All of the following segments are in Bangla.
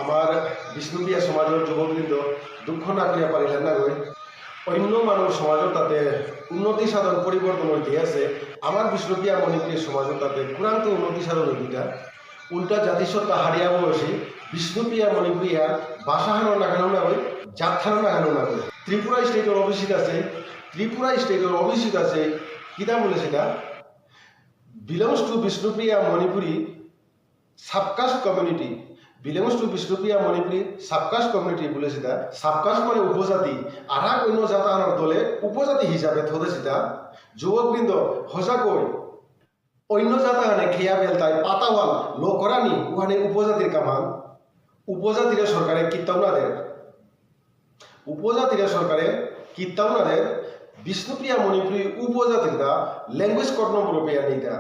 আমার বিষ্ণুপ্রিয়া সমাজের যুবকবৃন্দ দুঃখ না করিয়া পারিলেন না গই অন্য মানুষ সমাজের তাতে উন্নতি সাধন পরিবর্তন হইতে আছে আমার বিষ্ণুপ্রিয়া মণিপ্রিয় সমাজের তাতে চূড়ান্ত উন্নতি সাধন হইতা উল্টা জাতিসত্তা হারিয়া বসে বিষ্ণুপ্রিয়া মণিপ্রিয়ার বাসা হানো নাগানো না হই জাত হানো নাগানো না হই ত্রিপুরা স্টেটের অভিষেক আছে কিতা বলে সেটা belongs to Bishnupriya Manipuri subcaste community belongs to Bishnupriya Manipuri subcaste community বলে সেটা সাবকাস্ট মানে উপজাতি আর অন্য জাতানোর দলে উপজাতি হিসাবে থতে সেটা যুবকবৃন্দ হজাকৈ অন্য জাতাহানে খেয়া বেলতায় পাতাওয়াল লো করানি ওখানে উপজাতির কামান উপজাতিরা সরকারে কিত্তাউনাদের বিষ্ণুপ্রিয়া মণিপুরি উপজাতিরা ল্যাঙ্গুয়েজ কোড নম্বর পেয়া নিতা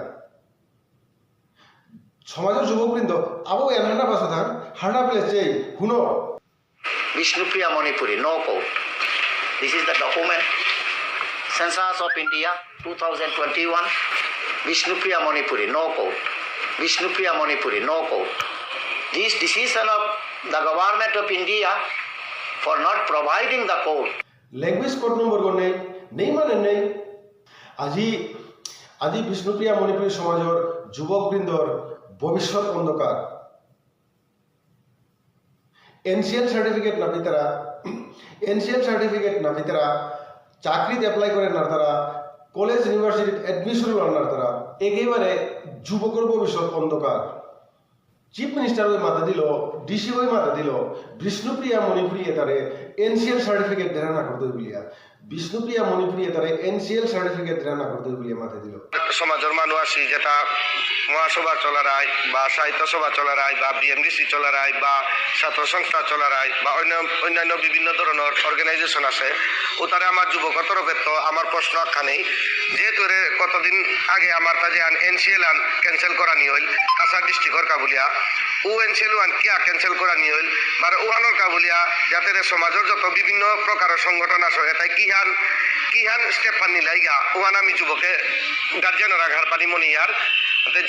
সমাজের যুবকবৃন্দ আবো এনহানা বাসা থাক হান্না পেলেছে হুনো Vishnupriya Manipuri, no code. This is the document. Census of India 2021. Vishnupriya Manipuri, no code. Vishnupriya Manipuri, no code. This decision of the government of India for not providing the code. Language code নম্বর নেই মানে নেই আজি বিষ্ণুপ্রিয়া মণিপুরী সমাজের যুবকবৃন্দর ভবিষ্যৎ অন্ধকার এনসিএল সার্টিফিকেট না তারা চাকরিতে অ্যাপ্লাই করেন না তারা কলেজ ইউনিভার্সিটিতে অ্যাডমিশন লন না তারা একেবারে যুবকের ভবিষ্যৎ অন্ধকার চিফ মিনিস্টার ওই মাথা দিল ডিসি ওই মাথা দিল বিষ্ণুপ্রিয়া মণিপুরী তারে এনসিএল সার্টিফিকেট দেনা না করতে বলিয়া বিষ্ণুপ্রিয়া মণিপুরী তারে এনসিএল সার্টিফিকেট দেনা না করতে বলিয়া মাথা দিল সমাজের মানুষ আছি যেটা মহাসভা চলারায় বা সাহিত্য সভা চলারায় বা বিএমডিসি চলারায় বা ছাত্র সংস্থা চলারায় বা অন্যান্য বিভিন্ন ধরনের অর্গানাইজেশন আছে ও তারা আমার যুবক তরফের তো আমার প্রশ্ন একখানেই যেহেতু কতদিন আগে আমার তাজে এনসিএল ক্যান্সেল করা নি হইল কাছাড় ডিস্ট্রিক্টর কাবুলিয়া ও এনসিএল কিয়া ক্যান্সেল করা নি হইল বা ওহানোর কাবুলিয়া যাতে সমাজের যত বিভিন্ন প্রকারের সংগঠন আছে এটাই কিহান স্টেপ পানি লাইগা ওহান আমি যুবকে গার্জিয়ানরা ঘর পানি মনি আর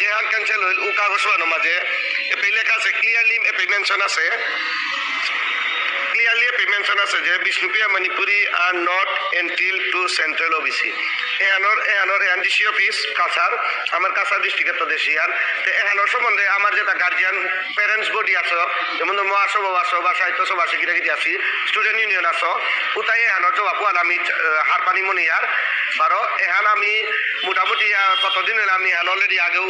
যে হান ক্যান্সেল হইল ও কাগজ মাঝে এপি লেখা আছে ক্লিয়ারলি এপি মেনশন আছে যে Bishnupriya Manipuri are not entitled to central OBC এহানোর ডিসি অফিস কাছার আমার কাছার ডিস্ট্রিক্টের তো দেশিয়ান তো এহানোর সম্বন্ধে আমার যেটা গার্জিয়ান প্যারেন্টস বডি আছো যেমন মহাসভা আছো বা সাহিত্য সভা আছে কিরা আছি স্টুডেন্ট ইউনিয়ন আছো ওটাই এহানোর জবাব আমি হারপানি মনিয়ার বারো এহান আমি মোটামুটি কতদিন আমি এহান অলরেডি আগেও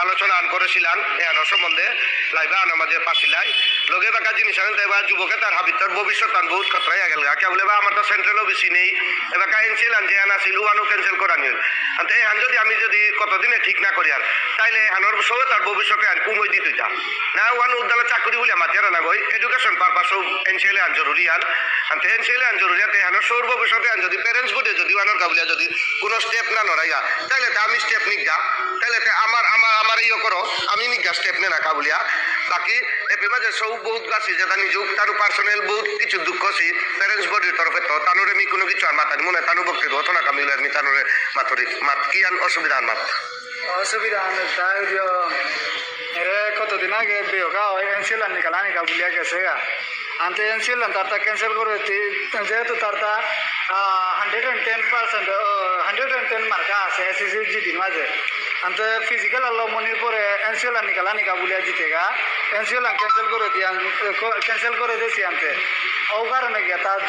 আলোচনা করেছিলাম এহানোর সম্বন্ধে লাইবা আনার মাঝে পাছিলাই লগে বাকা জিনিস এবার যুবকে তার হাবিতার ভবিষ্যৎ বহুত কথাই আগেল কে বলে বা আমার তো সেন্ট্রালও বেশি নেই এবার ক্যান্সেল যে আন আসিল ওয়ানও ক্যান্সেল করা নিল এহান যদি কতদিনে ঠিক না করি আর তাইলে এহানোর সবে তার ভবিষ্যতে আর কুমই দিত না ওয়ান উদ্যালয় চাকরি বলে মাতিয়ার না গই এডুকেশন পারপাসও এনসিএল আন জরুরি এনসিএল আন জরুরি এহানোর সৌর ভবিষ্যতে আন যদি প্যারেন্টস বডি যদি ওয়ানোর কাবলিয়া যদি কোনো স্টেপ না নড়াইয়া তাইলে আমি স্টেপ নিগা তাইলে আমার ইয়ে করো আমি নিগা স্টেপ নে না কাবলিয়া বাকি এপি মাঝে সব বহুত গাছি যেটা নিজেও তারও পার্সোনাল বহুত কিছু দুঃখ আছি প্যারেন্টস বডির তরফে তো তানোরে আমি কোনো কিছু আর মাতানি মনে তানু বক্তৃতা হতো না কামিলে আমি তানোরে মাত কি আর অসুবিধা আর অসুবিধা তাই এরে কতদিন আগে বেহকা এনসিএল নিকালা বলিয়া গেছে আনতে এনসিএল তারটা ক্যান্সেল করে যেহেতু তারটা 110% মার্কা আছে এসএসসি জিডির মাঝে আনতে ফিজিক্যাল আলো মনির পরে এনসিএল নিকালা বলিয়া জিতেগা এনসিএল ক্যান্সেল করে দিয়েছি আনতে ও কারণে গিয়া তার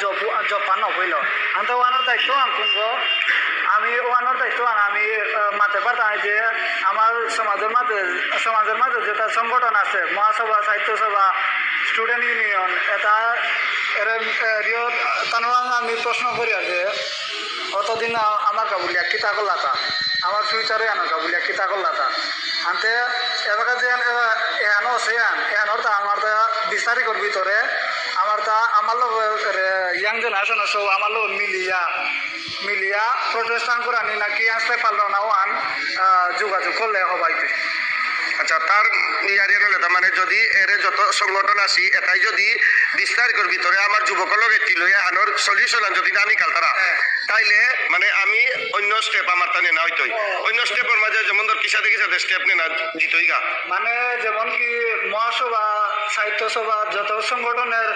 জব পান হইল আনতে ওয়ানোর দায়িত্ব আনকুঙ্গ আমি ওয়ানোর দায়িত্ব আমি মাতে পারতাম যে আমার সমাজের মাঝে যেটা সংগঠন আছে মহাসভা সাহিত্য সভা স্টুডেন্ট ইউনিয়ন এটা আমি প্রশ্ন করি যে অতদিন আমার কাবুলিয়া কিতা করলাতা আমার ফিউচারে আনো কাবুলিয়া কিতা করলাতা আনতে এবার যে এহানো আছে এহানোর তা আমার তা 20 তারিখের ভিতরে আমার লোক ইয়াং জেনারেশন আছে আমার লোক মিলিয়া প্রতিষ্ঠান করে আনি নাকি আসতে পারলো না ওয়ান যোগাযোগ করলে হবাইতে আচ্ছা তার ইয়ারে হলে তার মানে যদি এর যত সংগঠন আছি এটাই যদি 20 তারিখের ভিতরে আমার যুবকলক এটি লইয়া হানোর সলিউশন যদি না নিকাল তারা তাইলে মানে আমি অন্য স্টেপ আমার তানে না হইতই অন্য স্টেপের মাঝে যেমন ধর কিসাতে স্টেপ নে না জিতই গা মানে যেমন কি মহাসভা সাহিত্য সভা যত সংগঠনের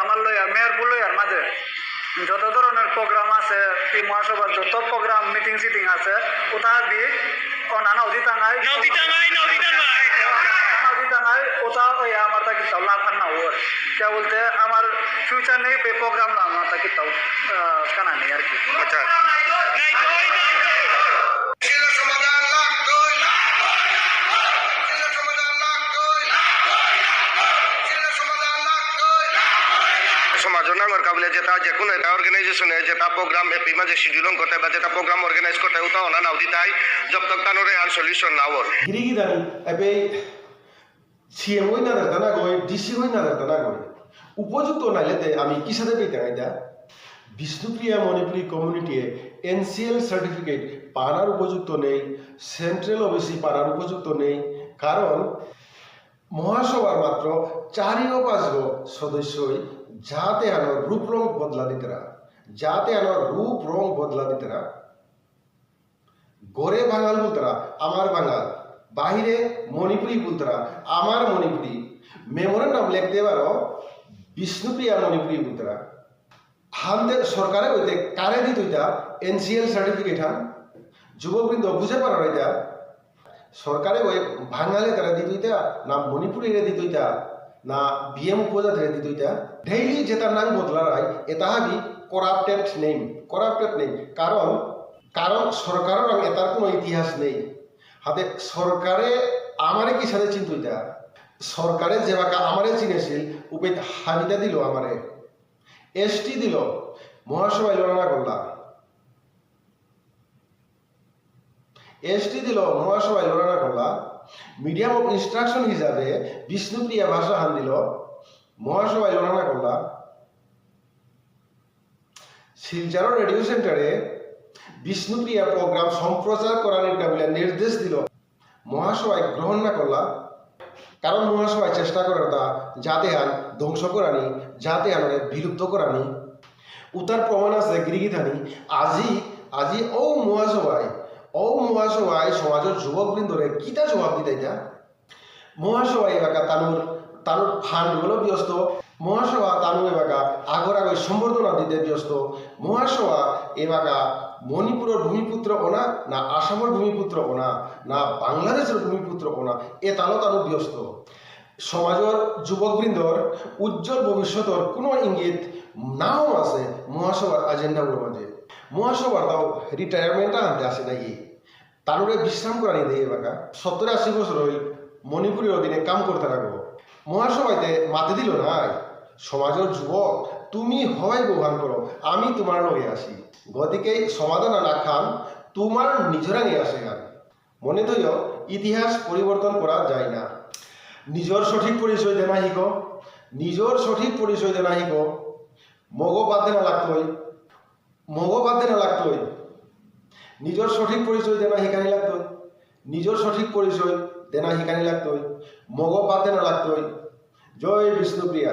আমার লইয়া মেয়রপুর লইয়ার মাঝে যত ধরনের প্রোগ্রাম আছে এই মহাসভার যত প্রোগ্রাম মিটিং সিটিং আছে ওটা দি অনানা নদী টাঙাই ওটা ওই আমার তাকে তাও লাভ না ওর কে বলতে আমার ফিউচার নেই প্রোগ্রাম না আমার তাকে তাও কানা নেই আর কি আচ্ছা সমাজের নামের কাবিলে যেটা যে কোনো একটা অর্গানাইজেশনে যেটা প্রোগ্রাম এপি মাঝে শিডিউলিং করতে বা যেটা প্রোগ্রাম অর্গানাইজ করতে ওটা ওনা নাও দিতাই জব তক তানোরে আর সলিউশন না ওর গিরিগিদানি এবে সিএম হই না দানা গই ডিসি হই না দানা গই উপযুক্ত নাইলেতে আমি কি সাথে পেতে গাইদা Bishnupriya Manipuri community NCL certificate পানার উপযুক্ত নেই সেন্ট্রাল ওবিসি পানার উপযুক্ত নেই কারণ মহাসভার মাত্র 4-5 সদস্যই যাতে আনো রূপ রং বদলা দিতেরা গড়ে বাঙাল বলতেরা আমার বাঙাল বাহিরে মণিপুরি বলতেরা আমার মণিপুরি মেমোরের নাম লিখতে পারো বিষ্ণুপ্রিয়া মণিপুরি বলতেরা হানতে সরকারে হইতে কারে দিত এটা এনসিএল সার্টিফিকেট হান যুববৃন্দ বুঝে পারো এটা সরকারে ওই বাঙালি তারা দিত এটা না মণিপুরি দিত এটা না বিএম উপজাতিরে দিত এটা ডেইলি যেটার নাম বদলারাই এটা হাবি করাপ্টেড নেম কারণ সরকারের রং এটার কোনো ইতিহাস নেই হাতে সরকারে আমারে কি সাথে চিন্ত এটা সরকারে যে বাকা আমারে চিনেছিল উপে হাবিদা দিল আমারে এসটি দিল মহাসভায় লড়না করলা মিডিয়াম অফ ইনস্ট্রাকশন হিসাবে বিষ্ণুপ্রিয়া ভাষা হান দিল মহাসভায় লড়না করলা শিলচর রেডিও সেন্টারে বিষ্ণুপ্রিয়া প্রোগ্রাম সম্প্রচার করার কাবিলা নির্দেশ দিল মহাসভায় গ্রহণ না করলা কারণ মহাসভায় চেষ্টা করাটা যাতে আন ধ্বংস করানি যাতে আনরে বিলুপ্ত করানি উতার প্রমাণ আছে গিরিগিথানি আজি ও মহাসভায় সমাজের যুবকবৃন্দরে কিতা জবাব দিতাইতা মহাসভায় এবাকা তানুর ফান্ডগুলো ব্যস্ত মহাসভা তানু এবাকা আগর সম্বর্ধনা দিতে ব্যস্ত মহাসভা এবাকা মণিপুরের ভূমিপুত্র ওনা না আসামের ভূমিপুত্র ওনা না বাংলাদেশের ভূমিপুত্র ওনা এ তানো ব্যস্ত সমাজের যুবকবৃন্দর উজ্জ্বল ভবিষ্যতের কোনো ইঙ্গিত নাও আছে মহাসভার এজেন্ডাগুলোর মাঝে মহাসভার তাও রিটায়ারমেন্টটা আনতে আসে না তানুরে বিশ্রাম করানি দেয় এবাকা 70-80 বছর হইল মণিপুরের অধীনে কাম করতে রাখবো মহাসভাইতে মাতে দিল নাই সমাজের যুবক তুমি হয় ব্যবহার করো আমি তোমার লগে আসি গতিকে সমাধান না খান তোমার নিজরাঙে আসে গান মনে থইও ইতিহাস পরিবর্তন করা যায় না নিজের সঠিক পরিচয় দেনা শিখ মগ বাদে না লাগতই নিজের সঠিক পরিচয় দেনা শিকানি লাগতই মগ বাদে না লাগতই জয় বিষ্ণুপ্রিয়া।